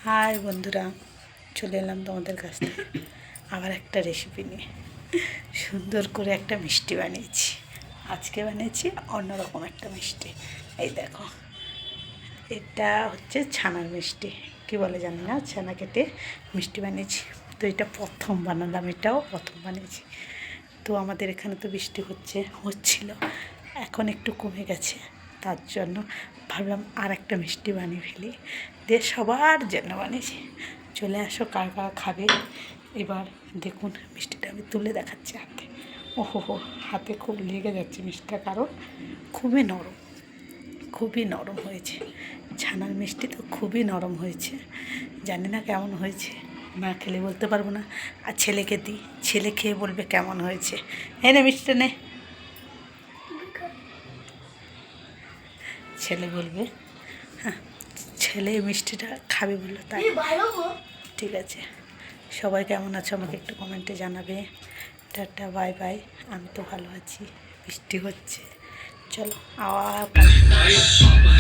High বন্ধুরা, চলে এলাম তোমাদের কাছ থেকে আবার একটা রেসিপি নিয়ে। সুন্দর করে একটা মিষ্টি বানিয়েছি। আজকে বানিয়েছি অন্যরকম একটা মিষ্টি। এই দেখো, এটা হচ্ছে ছানার মিষ্টি, কি বলে জানি না, ছানা কেটে মিষ্টি বানিয়েছি। তো এটা প্রথম বানালাম, এটাও প্রথম বানিয়েছি। তো আমাদের এখানে তো বৃষ্টি হচ্ছিল, এখন একটু কমে গেছে। তার জন্য ভাবলাম আর একটা মিষ্টি বানিয়ে ফেলি, দিয়ে সবার জন্য বানিয়েছি। চলে আসো কার কার খাবে। এবার দেখুন মিষ্টিটা আমি তুলে দেখাচ্ছি হাতে। ওহো, হাতে খুব লেগে যাচ্ছে মিষ্টিটা, কারণ খুবই নরম হয়েছে। ছানার মিষ্টি তো খুবই নরম হয়েছে। জানি না কেমন হয়েছে, না খেলে বলতে পারবো না। আর ছেলেকে দিই, ছেলে খেয়ে বলবে কেমন হয়েছে। নে মিষ্টিটা নে, ছেলে বলবে। হ্যাঁ, ছেলে মিষ্টিটা খাবে বললো, তাই ঠিক আছে। সবাই কেমন আছো আমাকে একটু কমেন্টে জানাবে। Tata, bye bye. আমি তো ভালো আছি। বৃষ্টি হচ্ছে, চলো আবার